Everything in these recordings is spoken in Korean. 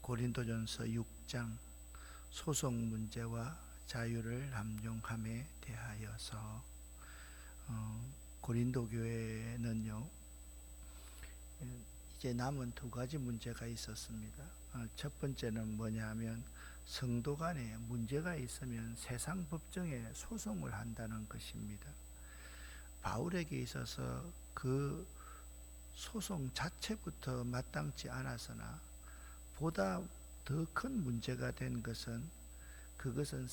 고린도전서 6장 소송 문제와 자유를 남용함에 대하여서 고린도 교회는요, 이제 남은 두 가지 문제가 있었습니다. 첫 번째는 뭐냐 하면 성도 간에 문제가 있으면 세상 법정에 소송을 한다는 것입니다. 바울에게 있어서 그 소송 자체부터 마땅치 않았으나 보다 더 큰 문제가 된 것은 그것을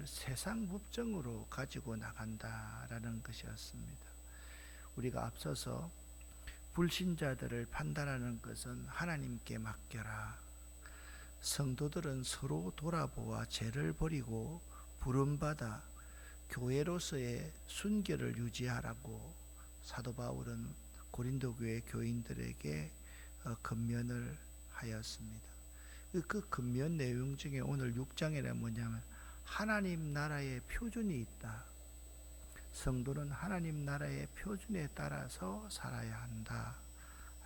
세상 법정으로 가지고 나간다라는 것이었습니다. 우리가 앞서서 불신자들을 판단하는 것은 하나님께 맡겨라. 성도들은 서로 돌아보아 죄를 버리고 부름받아 교회로서의 순결을 유지하라고 사도 바울은 고린도 교회 교인들에게 권면을 하였습니다. 그 권면 내용 중에 오늘 6장에는 뭐냐면 하나님 나라의 표준이 있다. 성도는 하나님 나라의 표준에 따라서 살아야 한다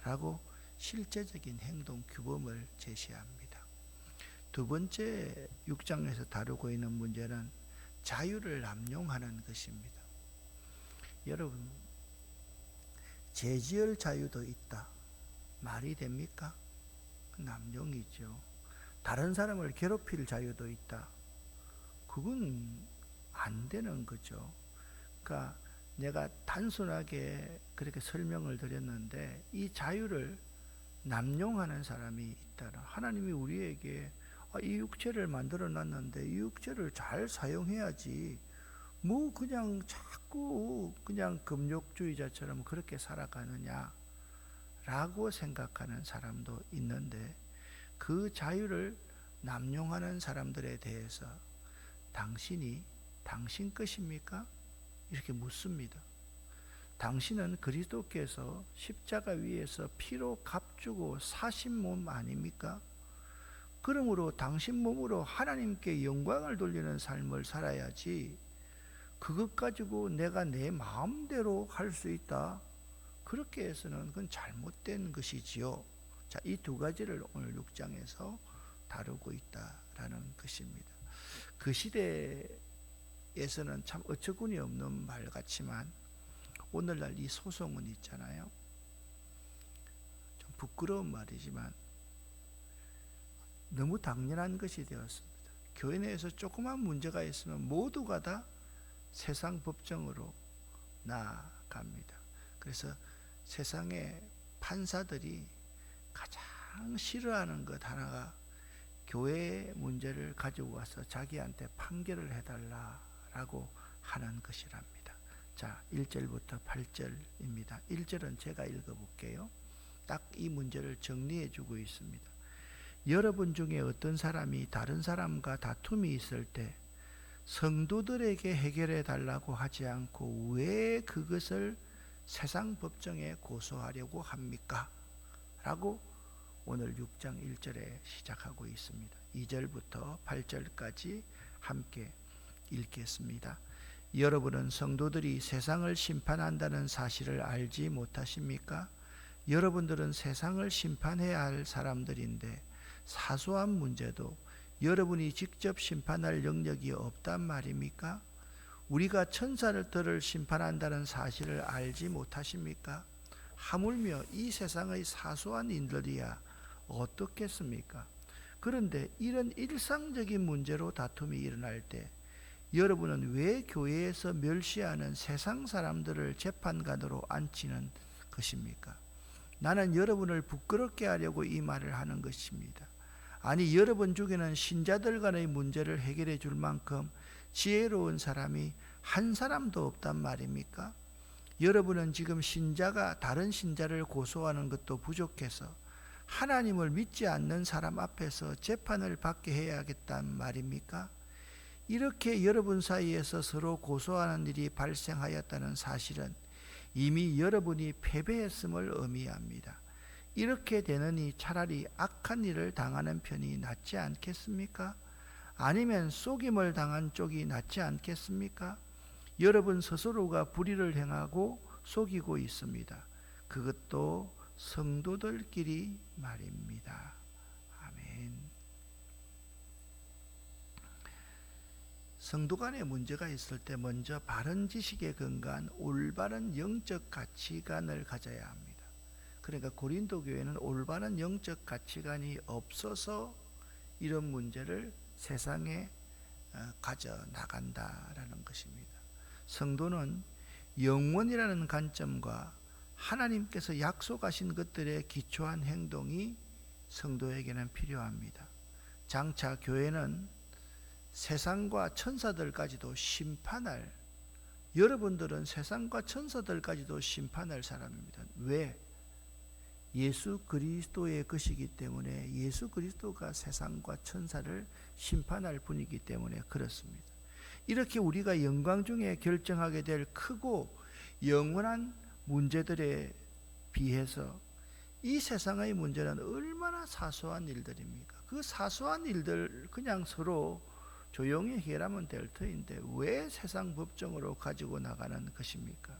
라고 실제적인 행동 규범을 제시합니다. 두 번째 6장에서 다루고 있는 문제는 자유를 남용하는 것입니다. 여러분, 죄지을 자유도 있다. 말이 됩니까? 남용이죠. 다른 사람을 괴롭힐 자유도 있다. 그건 안 되는 거죠. 그러니까 내가 단순하게 그렇게 설명을 드렸는데 이 자유를 남용하는 사람이 있다. 하나님이 우리에게 이 육체를 만들어 놨는데 이 육체를 잘 사용해야지 뭐 그냥 자꾸 그냥 금욕주의자처럼 그렇게 살아가느냐 라고 생각하는 사람도 있는데 그 자유를 남용하는 사람들에 대해서 당신이 당신 것입니까? 이렇게 묻습니다. 당신은 그리스도께서 십자가 위에서 피로 값주고 사신 몸 아닙니까? 그러므로 당신 몸으로 하나님께 영광을 돌리는 삶을 살아야지 그것 가지고 내가 내 마음대로 할 수 있다. 그렇게 해서는 그건 잘못된 것이지요. 자, 이 두 가지를 오늘 6장에서 다루고 있다라는 것입니다. 그 시대에서는 참 어처구니 없는 말 같지만 오늘날 이 소송은 있잖아요. 좀 부끄러운 말이지만 너무 당연한 것이 되었습니다. 교회 내에서 조그만 문제가 있으면 모두가 다 세상 법정으로 나아갑니다. 그래서 세상의 판사들이 가장 싫어하는 것 하나가 교회의 문제를 가지고 와서 자기한테 판결을 해달라라고 하는 것이랍니다. 자, 1절부터 8절입니다. 1절은 제가 읽어볼게요. 딱 이 문제를 정리해 주고 있습니다. 여러분 중에 어떤 사람이 다른 사람과 다툼이 있을 때 성도들에게 해결해 달라고 하지 않고 왜 그것을 세상 법정에 고소하려고 합니까? 라고 오늘 6장 1절에 시작하고 있습니다. 2절부터 8절까지 함께 읽겠습니다. 여러분은 성도들이 세상을 심판한다는 사실을 알지 못하십니까? 여러분들은 세상을 심판해야 할 사람들인데 사소한 문제도 여러분이 직접 심판할 영역이 없단 말입니까? 우리가 천사들을 심판한다는 사실을 알지 못하십니까? 하물며 이 세상의 사소한 일들이야 어떻겠습니까? 그런데 이런 일상적인 문제로 다툼이 일어날 때 여러분은 왜 교회에서 멸시하는 세상 사람들을 재판관으로 앉히는 것입니까? 나는 여러분을 부끄럽게 하려고 이 말을 하는 것입니다. 아니, 여러분 중에는 신자들 간의 문제를 해결해 줄 만큼 지혜로운 사람이 한 사람도 없단 말입니까? 여러분은 지금 신자가 다른 신자를 고소하는 것도 부족해서 하나님을 믿지 않는 사람 앞에서 재판을 받게 해야겠단 말입니까? 이렇게 여러분 사이에서 서로 고소하는 일이 발생하였다는 사실은 이미 여러분이 패배했음을 의미합니다. 이렇게 되느니 차라리 악한 일을 당하는 편이 낫지 않겠습니까? 아니면 속임을 당한 쪽이 낫지 않겠습니까? 여러분 스스로가 불의를 행하고 속이고 있습니다. 그것도 성도들끼리 말입니다. 아멘. 성도 간에 문제가 있을 때 먼저 바른 지식에 근거한 올바른 영적 가치관을 가져야 합니다. 그러니까 고린도 교회는 올바른 영적 가치관이 없어서 이런 문제를 세상에 가져나간다라는 것입니다. 성도는 영원이라는 관점과 하나님께서 약속하신 것들에 기초한 행동이 성도에게는 필요합니다. 장차 교회는 세상과 천사들까지도 심판할, 여러분들은 세상과 천사들까지도 심판할 사람입니다. 왜? 예수 그리스도의 것이기 때문에, 예수 그리스도가 세상과 천사를 심판할 분이기 때문에 그렇습니다. 이렇게 우리가 영광 중에 결정하게 될 크고 영원한 문제들에 비해서 이 세상의 문제는 얼마나 사소한 일들입니까? 그 사소한 일들 그냥 서로 조용히 해결하면 될 터인데 왜 세상 법정으로 가지고 나가는 것입니까?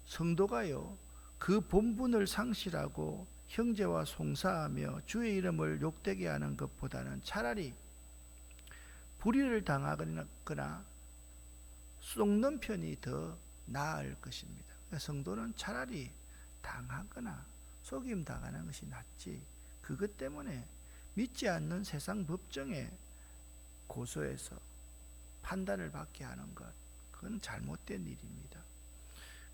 성도가요, 그 본분을 상실하고 형제와 송사하며 주의 이름을 욕되게 하는 것보다는 차라리 불의를 당하거나 속는 편이 더 나을 것입니다. 성도는 차라리 당하거나 속임 당하는 것이 낫지, 그것 때문에 믿지 않는 세상 법정에 고소해서 판단을 받게 하는 것, 그건 잘못된 일입니다.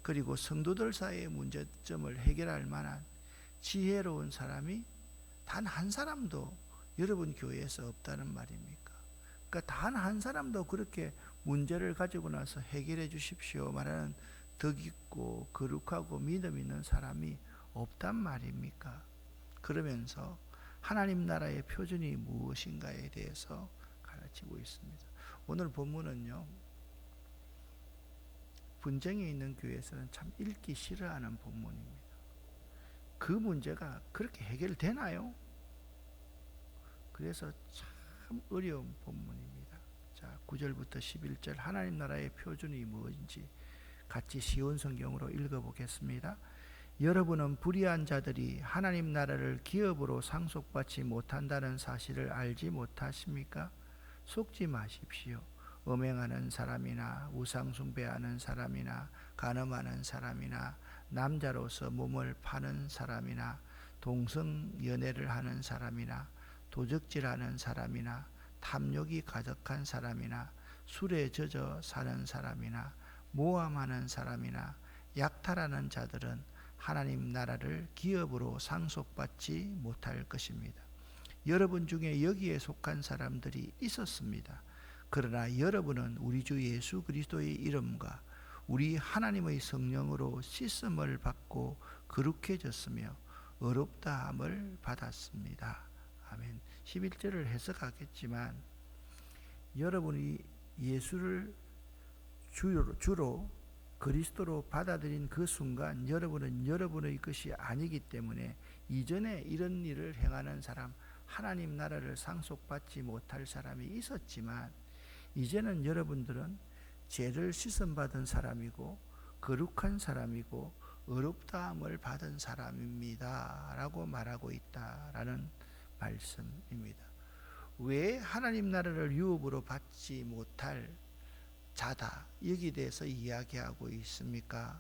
그리고 성도들 사이의 문제점을 해결할 만한 지혜로운 사람이 단 한 사람도 여러분 교회에서 없다는 말입니까? 그러니까 단 한 사람도 그렇게 문제를 가지고 나서 해결해 주십시오 말하는 덕 있고 거룩하고 믿음 있는 사람이 없단 말입니까? 그러면서 하나님 나라의 표준이 무엇인가에 대해서 가르치고 있습니다. 오늘 본문은요, 분쟁이 있는 교회에서는 참 읽기 싫어하는 본문입니다. 그 문제가 그렇게 해결되나요? 그래서 참 어려운 본문입니다. 자, 9절부터 11절 하나님 나라의 표준이 무엇인지 같이 쉬운 성경으로 읽어보겠습니다. 여러분은 불의한 자들이 하나님 나라를 기업으로 상속받지 못한다는 사실을 알지 못하십니까? 속지 마십시오. 음행하는 사람이나 우상 숭배하는 사람이나 간음하는 사람이나 남자로서 몸을 파는 사람이나 동성 연애를 하는 사람이나 도적질하는 사람이나 탐욕이 가득한 사람이나 술에 젖어 사는 사람이나 모함하는 사람이나 약탈하는 자들은 하나님 나라를 기업으로 상속받지 못할 것입니다. 여러분 중에 여기에 속한 사람들이 있었습니다. 그러나 여러분은 우리 주 예수 그리스도의 이름과 우리 하나님의 성령으로 씻음을 받고 거룩해졌으며 의롭다함을 받았습니다. 아멘. 11절을 해석하겠지만 여러분이 예수를 주로 그리스도로 받아들인 그 순간 여러분은 여러분의 것이 아니기 때문에 이전에 이런 일을 행하는 사람, 하나님 나라를 상속받지 못할 사람이 있었지만 이제는 여러분들은 죄를 씻음받은 사람이고 거룩한 사람이고 의롭다함을 받은 사람입니다 라고 말하고 있다라는 말씀입니다. 왜 하나님 나라를 유업으로 받지 못할 자다 여기에 대해서 이야기하고 있습니까?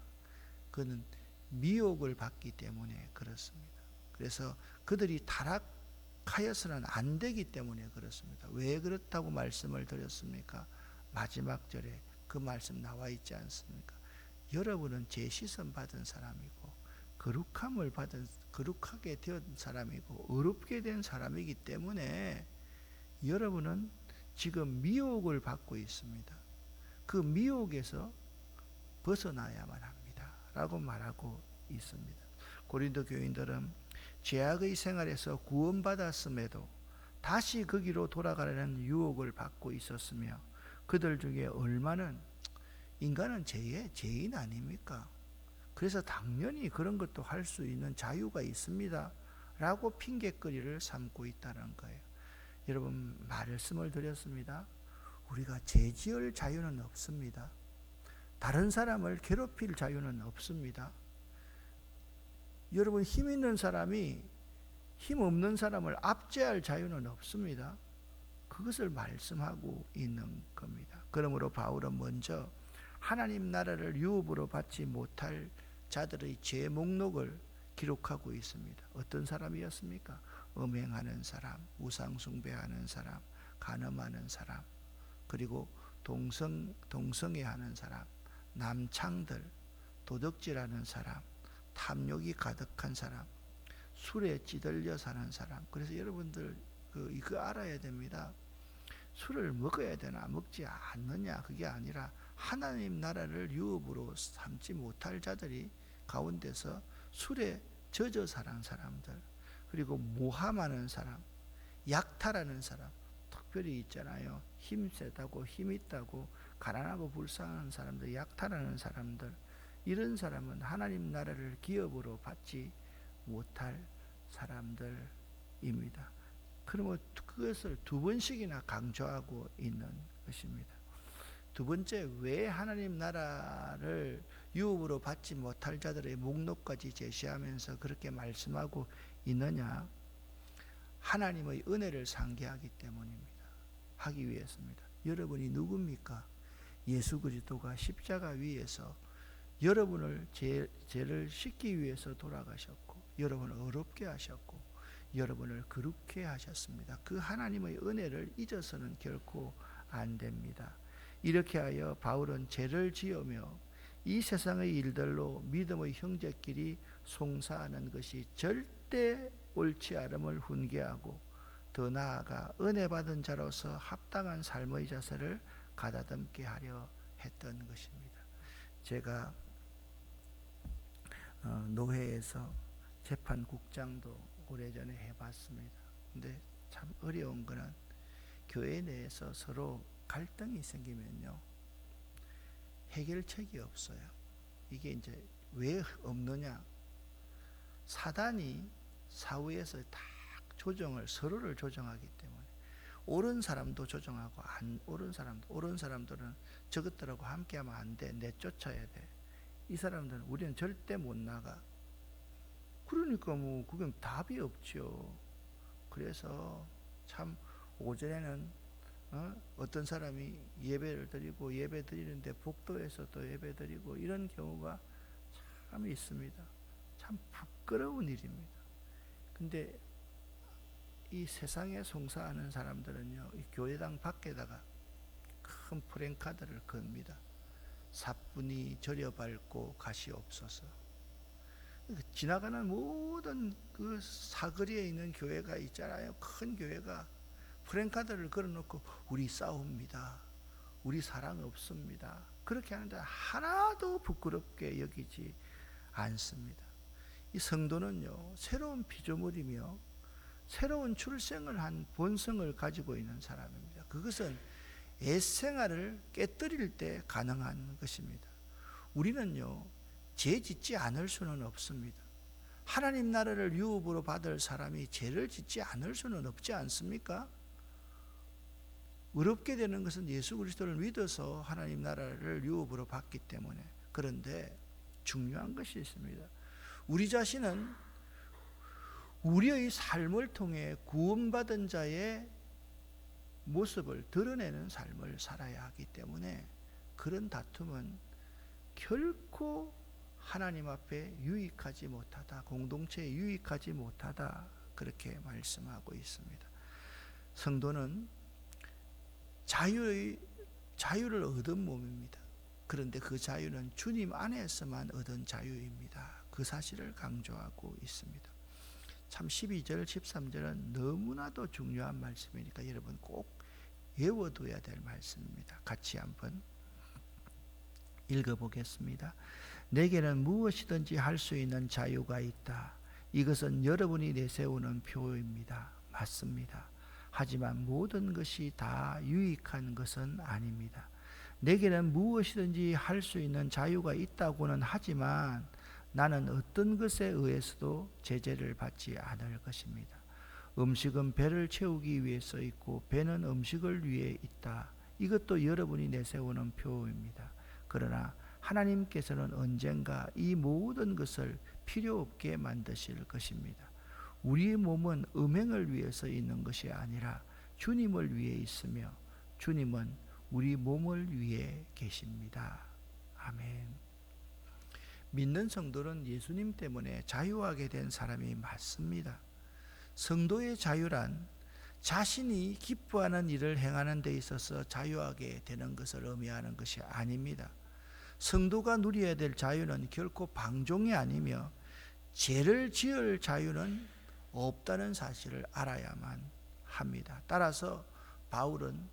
그는 미혹을 받기 때문에 그렇습니다. 그래서 그들이 타락하여서는 안 되기 때문에 그렇습니다. 왜 그렇다고 말씀을 드렸습니까? 마지막 절에 그 말씀 나와 있지 않습니까? 여러분은 죄 씻음 받은 사람이고 거룩하게 된 사람이고 의롭게 된 사람이기 때문에 여러분은 지금 미혹을 받고 있습니다. 그 미혹에서 벗어나야만 합니다 라고 말하고 있습니다. 고린도 교인들은 죄악의 생활에서 구원받았음에도 다시 거기로 돌아가려는 유혹을 받고 있었으며 그들 중에 얼마는 인간은 죄인 아닙니까? 그래서 당연히 그런 것도 할 수 있는 자유가 있습니다 라고 핑계거리를 삼고 있다는 거예요. 여러분, 말씀을 드렸습니다. 우리가 죄 지을 자유는 없습니다. 다른 사람을 괴롭힐 자유는 없습니다. 여러분, 힘 있는 사람이 힘 없는 사람을 압제할 자유는 없습니다. 그것을 말씀하고 있는 겁니다. 그러므로 바울은 먼저 하나님 나라를 유업으로 받지 못할 자들의 죄 목록을 기록하고 있습니다. 어떤 사람이었습니까? 음행하는 사람, 우상 숭배하는 사람, 간음하는 사람, 그리고 동성애하는 사람, 남창들, 도덕질하는 사람, 탐욕이 가득한 사람, 술에 찌들려 사는 사람. 그래서 여러분들 이거 알아야 됩니다. 술을 먹어야 되나 먹지 않느냐 그게 아니라 하나님 나라를 유업으로 삼지 못할 자들이 가운데서 술에 젖어 사는 사람들, 그리고 모함하는 사람, 약탈하는 사람, 특별히 있잖아요. 힘세다고 힘있다고 가난하고 불쌍한 사람들, 약탈하는 사람들, 이런 사람은 하나님 나라를 기업으로 받지 못할 사람들입니다. 그러면 그것을 두 번씩이나 강조하고 있는 것입니다. 두 번째, 왜 하나님 나라를 유업으로 받지 못할 자들의 목록까지 제시하면서 그렇게 말씀하고 있느냐? 하나님의 은혜를 상기하기 때문입니다. 하기 위해서입니다. 여러분이 누굽니까? 예수 그리스도가 십자가 위에서 여러분을 죄를 씻기 위해서 돌아가셨고, 여러분을 어렵게 하셨고, 여러분을 거룩게 하셨습니다. 그 하나님의 은혜를 잊어서는 결코 안 됩니다. 이렇게 하여 바울은 죄를 지으며 이 세상의 일들로 믿음의 형제끼리 송사하는 것이 절대 옳지 않음을 훈계하고, 더 나아가 은혜 받은 자로서 합당한 삶의 자세를 가다듬게 하려 했던 것입니다. 제가 노회에서 재판국장도 오래전에 해봤습니다. 근데 참 어려운 거는 교회 내에서 서로 갈등이 생기면요, 해결책이 없어요. 이게 이제 왜 없느냐? 사단이 사후에서 다 서로를 조정하기 때문에 옳은 사람도 조정하고 안 옳은 사람들은 저것들하고 함께하면 안 돼, 내쫓아야 돼. 이 사람들은 우리는 절대 못 나가. 그러니까 뭐 그건 답이 없죠. 그래서 참 오전에는 어떤 사람이 예배를 드리고 예배 드리는데 복도에서 또 예배 드리고 이런 경우가 참 있습니다. 참 부끄러운 일입니다. 근데 이 세상에 송사하는 사람들은요, 이 교회당 밖에다가 큰 프랭카드를 겁니다. 사뿐히 절여밟고 가시옵소서. 지나가는 모든 그 사거리에 있는 교회가 있잖아요. 큰 교회가 프랭카드를 걸어놓고 우리 싸웁니다, 우리 사랑 없습니다, 그렇게 하는데 하나도 부끄럽게 여기지 않습니다. 이 성도는요, 새로운 피조물이며 새로운 출생을 한 본성을 가지고 있는 사람입니다. 그것은 옛생활을 깨뜨릴 때 가능한 것입니다. 우리는요, 죄 짓지 않을 수는 없습니다. 하나님 나라를 유업으로 받을 사람이 죄를 짓지 않을 수는 없지 않습니까? 어렵게 되는 것은 예수 그리스도를 믿어서 하나님 나라를 유업으로 받기 때문에. 그런데 중요한 것이 있습니다. 우리 자신은 우리의 삶을 통해 구원받은 자의 모습을 드러내는 삶을 살아야 하기 때문에 그런 다툼은 결코 하나님 앞에 유익하지 못하다, 공동체에 유익하지 못하다, 그렇게 말씀하고 있습니다. 성도는 자유를 얻은 몸입니다. 그런데 그 자유는 주님 안에서만 얻은 자유입니다. 그 사실을 강조하고 있습니다. 참 12절 13절은 너무나도 중요한 말씀이니까 여러분 꼭 외워둬야 될 말씀입니다. 같이 한번 읽어보겠습니다. 내게는 무엇이든지 할 수 있는 자유가 있다. 이것은 여러분이 내세우는 표입니다. 맞습니다. 하지만 모든 것이 다 유익한 것은 아닙니다. 내게는 무엇이든지 할 수 있는 자유가 있다고는 하지만 나는 어떤 것에 의해서도 제재를 받지 않을 것입니다. 음식은 배를 채우기 위해서 있고 배는 음식을 위해 있다. 이것도 여러분이 내세우는 표입니다. 그러나 하나님께서는 언젠가 이 모든 것을 필요 없게 만드실 것입니다. 우리의 몸은 음행을 위해서 있는 것이 아니라 주님을 위해 있으며 주님은 우리 몸을 위해 계십니다. 아멘. 믿는 성도는 예수님 때문에 자유하게 된 사람이 맞습니다. 성도의 자유란 자신이 기뻐하는 일을 행하는 데 있어서 자유하게 되는 것을 의미하는 것이 아닙니다. 성도가 누려야 될 자유는 결코 방종이 아니며 죄를 지을 자유는 없다는 사실을 알아야만 합니다. 따라서 바울은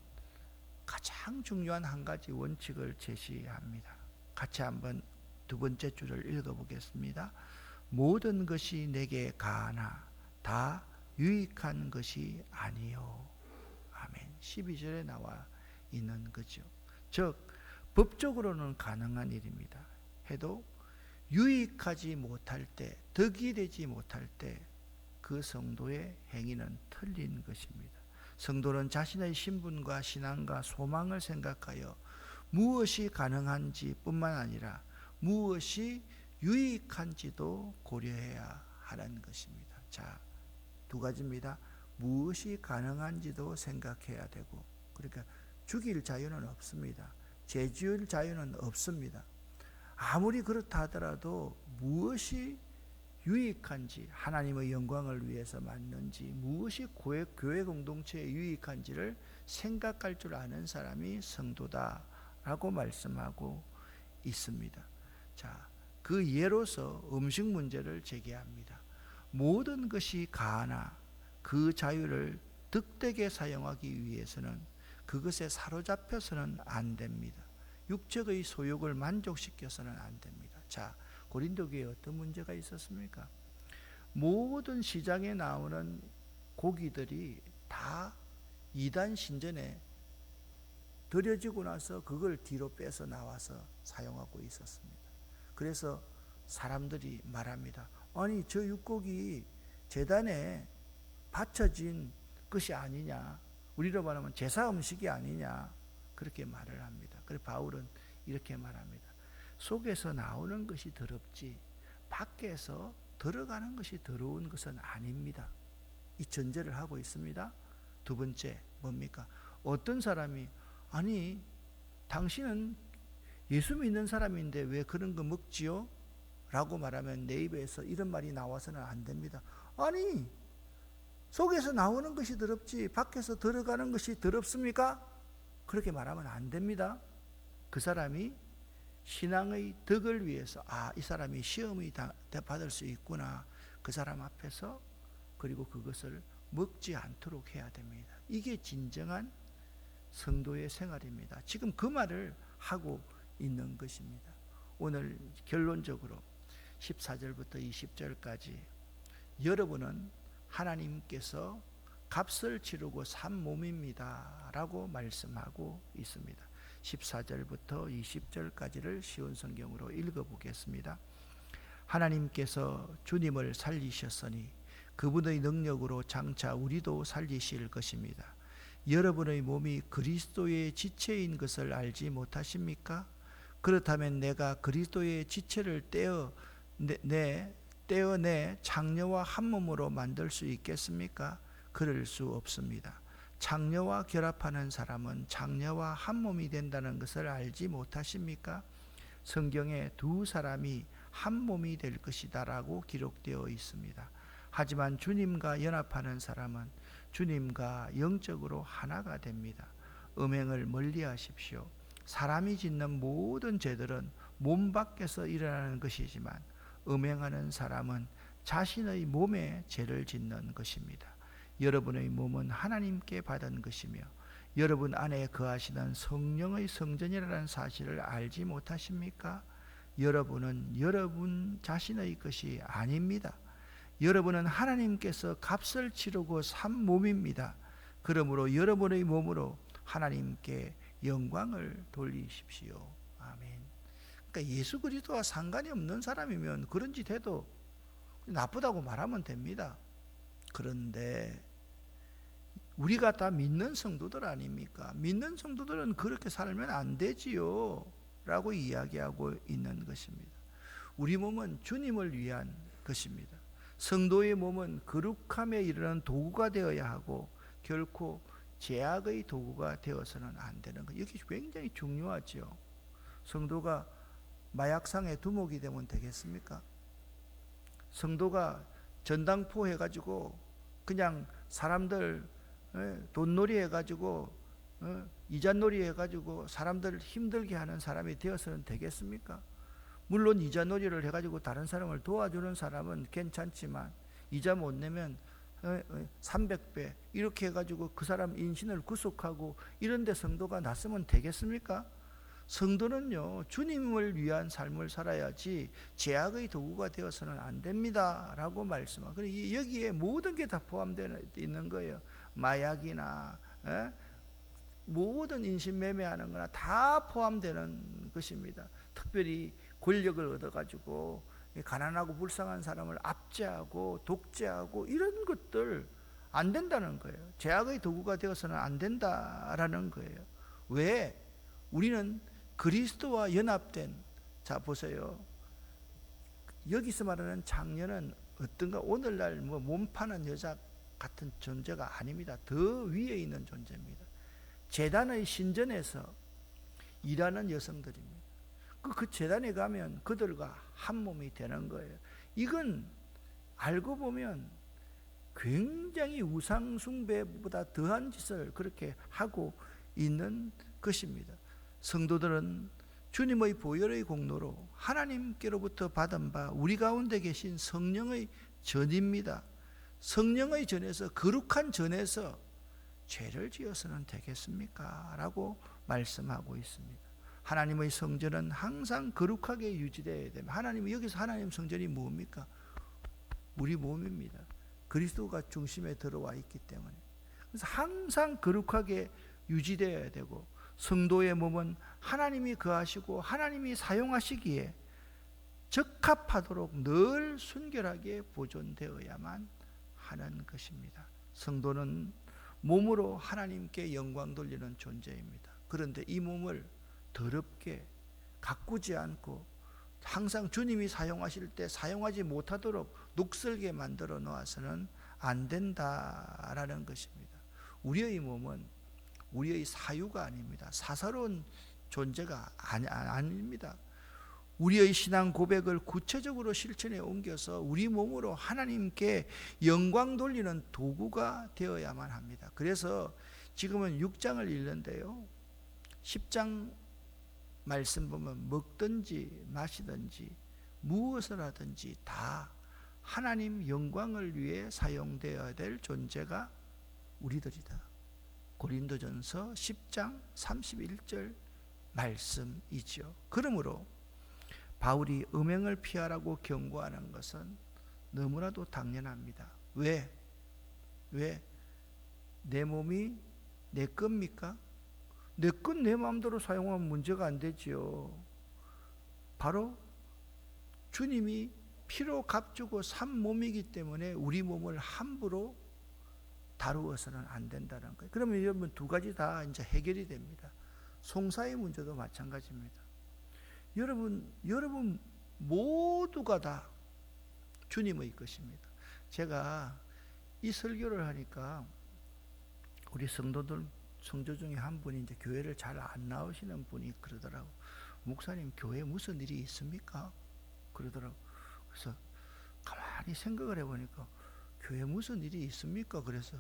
가장 중요한 한 가지 원칙을 제시합니다. 같이 한번 두 번째 줄을 읽어보겠습니다. 모든 것이 내게 가하나 다 유익한 것이 아니요. 아멘. 12절에 나와 있는 거죠. 즉 법적으로는 가능한 일입니다. 해도 유익하지 못할 때, 덕이 되지 못할 때 그 성도의 행위는 틀린 것입니다. 성도는 자신의 신분과 신앙과 소망을 생각하여 무엇이 가능한지 뿐만 아니라 무엇이 유익한지도 고려해야 하는 것입니다. 자, 두 가지입니다. 무엇이 가능한지도 생각해야 되고, 그러니까 죽일 자유는 없습니다. 죄 지을 자유는 없습니다. 아무리 그렇다 하더라도 무엇이 유익한지, 하나님의 영광을 위해서 맞는지, 무엇이 교회 공동체에 유익한지를 생각할 줄 아는 사람이 성도다라고 말씀하고 있습니다. 자, 그 예로서 음식 문제를 제기합니다. 모든 것이 가하나 그 자유를 득되게 사용하기 위해서는 그것에 사로잡혀서는 안 됩니다. 육적의 소욕을 만족시켜서는 안 됩니다. 자, 고린도 교회에 어떤 문제가 있었습니까? 모든 시장에 나오는 고기들이 다 이단 신전에 들여지고 나서 그걸 뒤로 빼서 나와서 사용하고 있었습니다. 그래서 사람들이 말합니다. 아니, 저 육고기 제단에 바쳐진 것이 아니냐, 우리로 말하면 제사 음식이 아니냐, 그렇게 말을 합니다. 그래서 바울은 이렇게 말합니다. 속에서 나오는 것이 더럽지 밖에서 들어가는 것이 더러운 것은 아닙니다. 이 전제를 하고 있습니다. 두 번째 뭡니까? 어떤 사람이 아니, 당신은 예수 믿는 사람인데 왜 그런 거 먹지요? 라고 말하면 내 입에서 이런 말이 나와서는 안 됩니다. 아니, 속에서 나오는 것이 더럽지 밖에서 들어가는 것이 더럽습니까? 그렇게 말하면 안 됩니다. 그 사람이 신앙의 덕을 위해서 이 사람이 시험이 받을 수 있구나, 그 사람 앞에서 그리고 그것을 먹지 않도록 해야 됩니다. 이게 진정한 성도의 생활입니다. 지금 그 말을 하고 있는 것입니다. 오늘 결론적으로 14절부터 20절까지 여러분은 하나님께서 값을 치르고 산 몸입니다 라고 말씀하고 있습니다. 14절부터 20절까지를 쉬운 성경으로 읽어보겠습니다. 하나님께서 주님을 살리셨으니 그분의 능력으로 장차 우리도 살리실 것입니다. 여러분의 몸이 그리스도의 지체인 것을 알지 못하십니까? 그렇다면 내가 그리스도의 지체를 떼어내 장녀와 한 몸으로 만들 수 있겠습니까? 그럴 수 없습니다. 장녀와 결합하는 사람은 장녀와 한 몸이 된다는 것을 알지 못하십니까? 성경에 두 사람이 한 몸이 될 것이다 라고 기록되어 있습니다. 하지만 주님과 연합하는 사람은 주님과 영적으로 하나가 됩니다. 음행을 멀리 하십시오. 사람이 짓는 모든 죄들은 몸 밖에서 일어나는 것이지만 음행하는 사람은 자신의 몸에 죄를 짓는 것입니다. 여러분의 몸은 하나님께 받은 것이며 여러분 안에 거하시는 성령의 성전이라는 사실을 알지 못하십니까? 여러분은 여러분 자신의 것이 아닙니다. 여러분은 하나님께서 값을 치르고 산 몸입니다. 그러므로 여러분의 몸으로 하나님께 영광을 돌리십시오. 아멘. 그러니까 예수 그리스도와 상관이 없는 사람이면 그런 짓 해도 나쁘다고 말하면 됩니다. 그런데 우리가 다 믿는 성도들 아닙니까? 믿는 성도들은 그렇게 살면 안 되지요 라고 이야기하고 있는 것입니다. 우리 몸은 주님을 위한 것입니다. 성도의 몸은 거룩함에 이르는 도구가 되어야 하고 결코 제약의 도구가 되어서는 안 되는 거. 이게 굉장히 중요하죠. 성도가 마약상의 두목이 되면 되겠습니까? 성도가 전당포 해가지고 그냥 사람들 돈놀이 해가지고 이자놀이 해가지고 사람들 힘들게 하는 사람이 되어서는 되겠습니까? 물론 이자놀이를 해가지고 다른 사람을 도와주는 사람은 괜찮지만 이자 못 내면 300배 이렇게 해가지고 그 사람 인신을 구속하고 이런 데 성도가 났으면 되겠습니까? 성도는요, 주님을 위한 삶을 살아야지 제약의 도구가 되어서는 안 됩니다 라고 말씀하고, 여기에 모든 게 다 포함되어 있는 거예요. 마약이나 모든 인신매매하는 거나 다 포함되는 것입니다. 특별히 권력을 얻어가지고 가난하고 불쌍한 사람을 압제하고 독재하고 이런 것들 안 된다는 거예요. 제약의 도구가 되어서는 안 된다라는 거예요. 왜? 우리는 그리스도와 연합된, 자 보세요. 여기서 말하는 장녀는 어떤가? 오늘날 몸 파는 여자 같은 존재가 아닙니다. 더 위에 있는 존재입니다. 제단의 신전에서 일하는 여성들입니다. 그 제단에 가면 그들과 한 몸이 되는 거예요. 이건 알고 보면 굉장히 우상숭배보다 더한 짓을 그렇게 하고 있는 것입니다. 성도들은 주님의 보혈의 공로로 하나님께로부터 받은 바 우리 가운데 계신 성령의 전입니다. 성령의 전에서, 거룩한 전에서 죄를 지어서는 되겠습니까? 라고 말씀하고 있습니다. 하나님의 성전은 항상 거룩하게 유지되어야 됩니다. 여기서 하나님 성전이 뭡니까? 우리 몸입니다. 그리스도가 중심에 들어와 있기 때문에. 그래서 항상 거룩하게 유지되어야 되고, 성도의 몸은 하나님이 거하시고 하나님이 사용하시기에 적합하도록 늘 순결하게 보존되어야만 하는 것입니다. 성도는 몸으로 하나님께 영광 돌리는 존재입니다. 그런데 이 몸을 더럽게 가꾸지 않고 항상 주님이 사용하실 때 사용하지 못하도록 녹슬게 만들어 놓아서는 안 된다라는 것입니다. 우리의 몸은 우리의 사유가 아닙니다. 사사로운 존재가 아닙니다. 우리의 신앙 고백을 구체적으로 실천에 옮겨서 우리 몸으로 하나님께 영광 돌리는 도구가 되어야만 합니다. 그래서 지금은 6장을 읽는데요, 10장 말씀 보면 먹든지 마시든지 무엇을 하든지 다 하나님 영광을 위해 사용되어야 될 존재가 우리들이다. 고린도전서 10장 31절 말씀이죠. 그러므로 바울이 음행을 피하라고 경고하는 것은 너무나도 당연합니다. 왜? 내 몸이 내 겁니까? 내 건 내 마음대로 사용하면 문제가 안 되지요. 바로 주님이 피로 값주고 산 몸이기 때문에 우리 몸을 함부로 다루어서는 안 된다는 거예요. 그러면 여러분 두 가지 다 이제 해결이 됩니다. 송사의 문제도 마찬가지입니다. 여러분 모두가 다 주님의 것입니다. 제가 이 설교를 하니까 우리 성도 중에 한 분이 이제 교회를 잘 안 나오시는 분이 그러더라고. 목사님, 교회에 무슨 일이 있습니까? 그러더라고. 그래서 가만히 생각을 해보니까 교회에 무슨 일이 있습니까? 그래서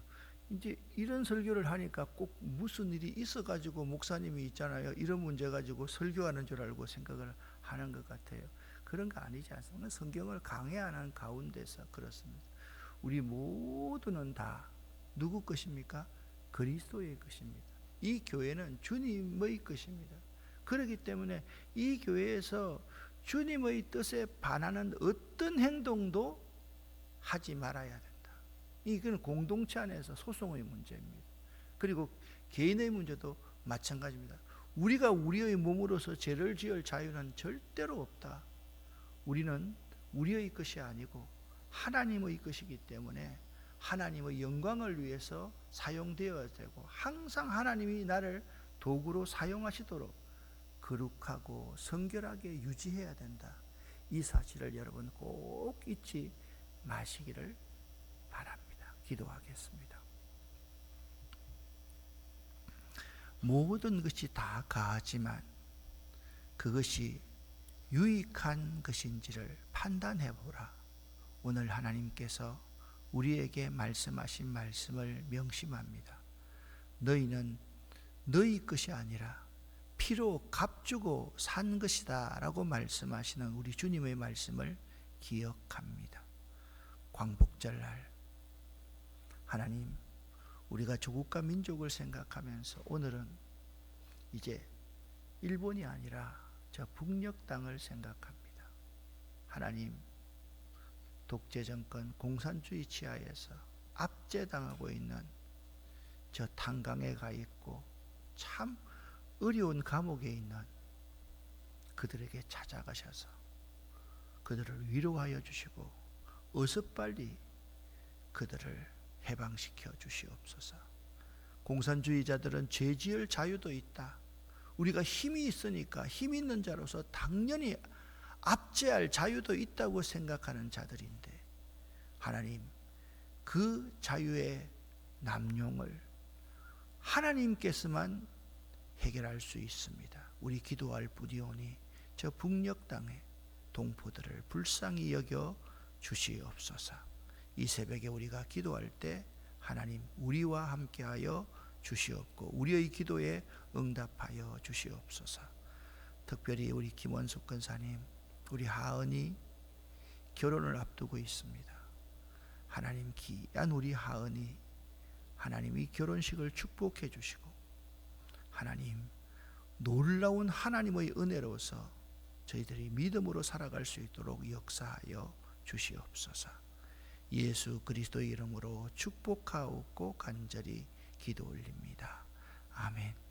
이제 이런 설교를 하니까 꼭 무슨 일이 있어가지고 목사님이 있잖아요, 이런 문제 가지고 설교하는 줄 알고 생각을 하는 것 같아요. 그런 거 아니지 않습니까? 성경을 강해하는 가운데서 그렇습니다. 우리 모두는 다 누구 것입니까? 그리스도의 것입니다. 이 교회는 주님의 것입니다. 그렇기 때문에 이 교회에서 주님의 뜻에 반하는 어떤 행동도 하지 말아야 된다. 이건 공동체 안에서 소송의 문제입니다. 그리고 개인의 문제도 마찬가지입니다. 우리가 우리의 몸으로서 죄를 지을 자유는 절대로 없다. 우리는 우리의 것이 아니고 하나님의 것이기 때문에 하나님의 영광을 위해서 사용되어야 되고, 항상 하나님이 나를 도구로 사용하시도록 거룩하고 성결하게 유지해야 된다. 이 사실을 여러분 꼭 잊지 마시기를 바랍니다. 기도하겠습니다. 모든 것이 다 가하지만 그것이 유익한 것인지를 판단해 보라. 오늘 하나님께서 우리에게 말씀하신 말씀을 명심합니다. 너희는 너희 것이 아니라 피로 값주고 산 것이다 라고 말씀하시는 우리 주님의 말씀을 기억합니다. 광복절날 하나님, 우리가 조국과 민족을 생각하면서 오늘은 이제 일본이 아니라 저 북녘 땅을 생각합니다. 하나님, 독재정권 공산주의 치하에서 압제당하고 있는 저 탄광에 가 있고 참 어려운 감옥에 있는 그들에게 찾아가셔서 그들을 위로하여 주시고 어서 빨리 그들을 해방시켜 주시옵소서. 공산주의자들은 죄 지을 자유도 있다. 우리가 힘이 있으니까 힘 있는 자로서 당연히 압제할 자유도 있다고 생각하는 자들인데 하나님, 그 자유의 남용을 하나님께서만 해결할 수 있습니다. 우리 기도할 뿐이오니 저 북녘 땅의 동포들을 불쌍히 여겨 주시옵소서. 이 새벽에 우리가 기도할 때 하나님 우리와 함께하여 주시옵고 우리의 기도에 응답하여 주시옵소서. 특별히 우리 김원숙 권사님, 우리 하은이 결혼을 앞두고 있습니다. 하나님, 귀한 우리 하은이 하나님이 결혼식을 축복해 주시고 하나님, 놀라운 하나님의 은혜로서 저희들이 믿음으로 살아갈 수 있도록 역사하여 주시옵소서. 예수 그리스도의 이름으로 축복하옵고 간절히 기도 올립니다. 아멘.